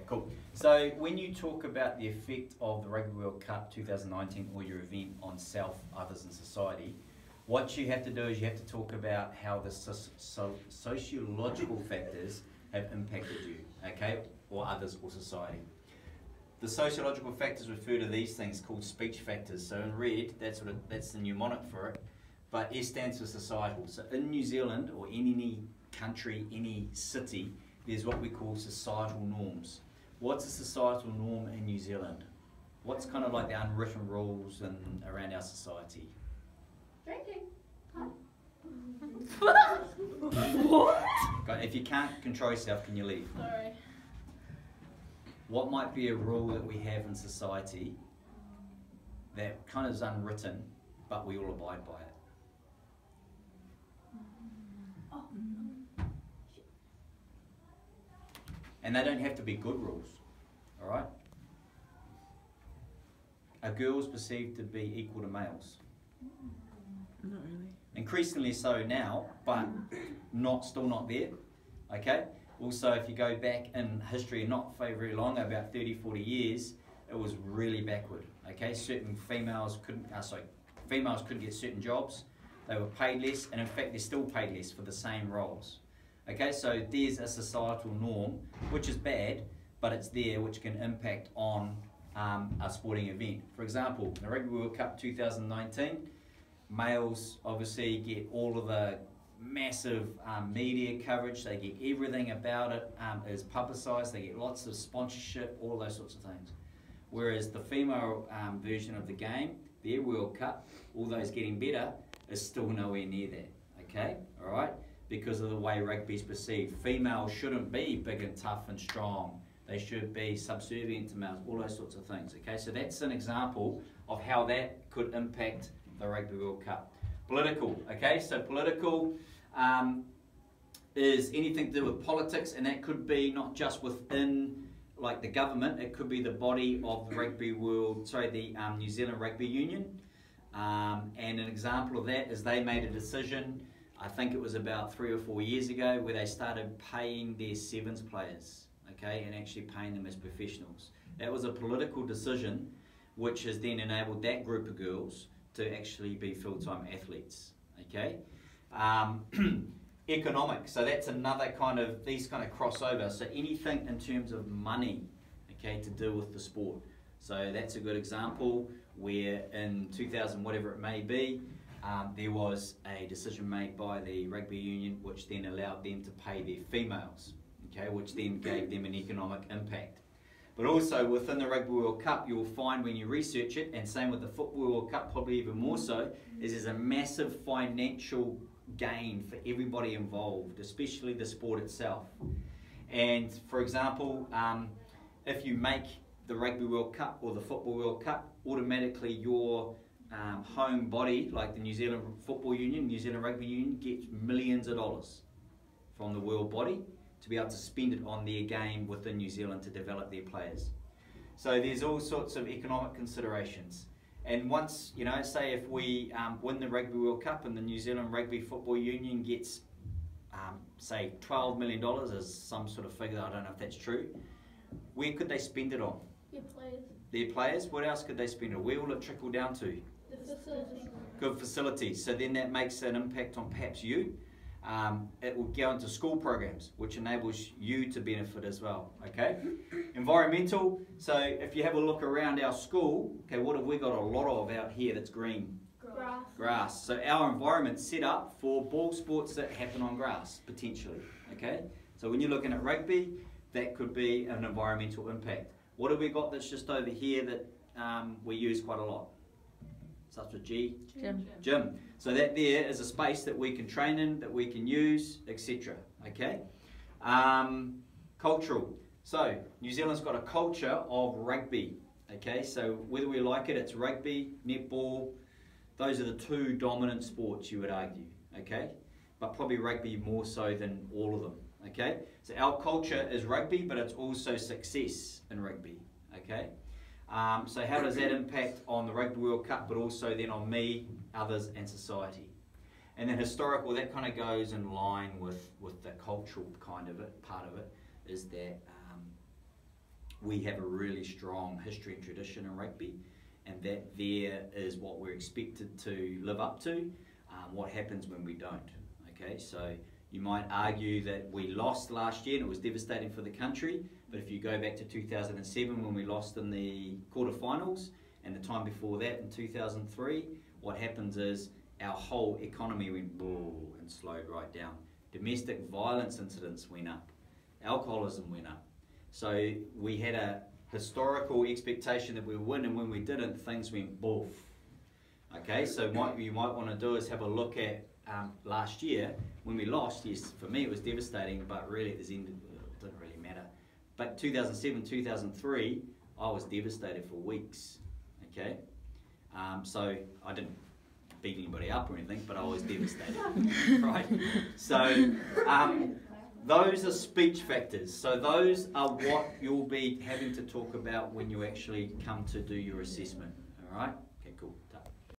cool. So when you talk about the effect of the Rugby World Cup 2019 or your event on self, others and society, what you have to do is you have to talk about how the sociological factors have impacted you, okay, or others or society. The sociological factors refer to these things called speech factors. So in red, that's the mnemonic for it, but S stands for societal. So in New Zealand or in any country, any city, there's what we call societal norms. What's a societal norm in New Zealand? What's kind of like the unwritten rules around our society? Drinking. What? If you can't control yourself, can you leave? Sorry. What might be a rule that we have in society that kind of is unwritten, but we all abide by it? And they don't have to be good rules, all right? Are girls perceived to be equal to males? Not really. Increasingly so now, but still not there, okay? Also, if you go back in history, not very long, about 30, 40 years, it was really backward, okay? Certain females couldn't get certain jobs, they were paid less, and in fact, they're still paid less for the same roles. Okay, so there's a societal norm, which is bad, but it's there, which can impact on a sporting event. For example, the Rugby World Cup 2019, males obviously get all of the massive media coverage, they get everything about it is publicised, they get lots of sponsorship, all those sorts of things. Whereas the female version of the game, their World Cup, although it's getting better, is still nowhere near that, okay, all right? Because of the way rugby is perceived. Females shouldn't be big and tough and strong. They should be subservient to males, all those sorts of things, okay? So that's an example of how that could impact the Rugby World Cup. Political, okay? So political is anything to do with politics, and that could be not just within like the government, it could be the body of the New Zealand Rugby Union. And an example of that is they made a decision, I think it was about 3 or 4 years ago, where they started paying their sevens players, okay, and actually paying them as professionals. That was a political decision which has then enabled that group of girls to actually be full-time athletes, okay. Economic, so that's another kind of, these kind of crossover, so anything in terms of money, okay, to do with the sport. So that's a good example where in 2000, whatever it may be, there was a decision made by the rugby union which then allowed them to pay their females, okay, which then gave them an economic impact. But also within the Rugby World Cup, you'll find when you research it, and same with the Football World Cup, probably even more so, is there's a massive financial gain for everybody involved, especially the sport itself. And for example, if you make the Rugby World Cup or the Football World Cup, automatically your home body, like the New Zealand Football Union, New Zealand Rugby Union, gets millions of dollars from the world body to be able to spend it on their game within New Zealand to develop their players. So there's all sorts of economic considerations. And once, you know, say if we win the Rugby World Cup and the New Zealand Rugby Football Union gets, say, $12 million as some sort of figure, I don't know if that's true, where could they spend it on? Your players. Their players? What else could they spend it on? Where will it trickle down to? The facility. Good facilities. So then that makes an impact on perhaps you. It will go into school programs, which enables you to benefit as well, okay? Environmental, so if you have a look around our school, okay, what have we got a lot of out here that's green? Grass. Grass. So our environment's set up for ball sports that happen on grass, potentially, okay? So when you're looking at rugby, that could be an environmental impact. What have we got that's just over here that we use quite a lot? Starts with G? Gym. So that there is a space that we can train in, that we can use, etc. Okay? Cultural. So New Zealand's got a culture of rugby. Okay? So whether we like it, it's rugby, netball. Those are the two dominant sports, you would argue. Okay? But probably rugby more so than all of them. Okay? So our culture is rugby, but it's also success in rugby. Okay? So how does that impact on the Rugby World Cup, but also then on me, others, and society? And then historical, that kind of goes in line with the cultural kind of it, part of it, is that we have a really strong history and tradition in rugby, and that there is what we're expected to live up to. What happens when we don't? Okay, so you might argue that we lost last year and it was devastating for the country, but if you go back to 2007 when we lost in the quarterfinals, and the time before that in 2003, what happens is our whole economy went boom and slowed right down. Domestic violence incidents went up. Alcoholism went up. So we had a historical expectation that we would win, and when we didn't, things went boof. Okay, so what you might want to do is have a look at last year when we lost. Yes, for me it was devastating, but really at the end it didn't really matter. But 2007, 2003, I was devastated for weeks. Okay, so I didn't beat anybody up or anything, but I was devastated. Right. So those are speech factors. So those are what you'll be having to talk about when you actually come to do your assessment. All right. Okay. Cool.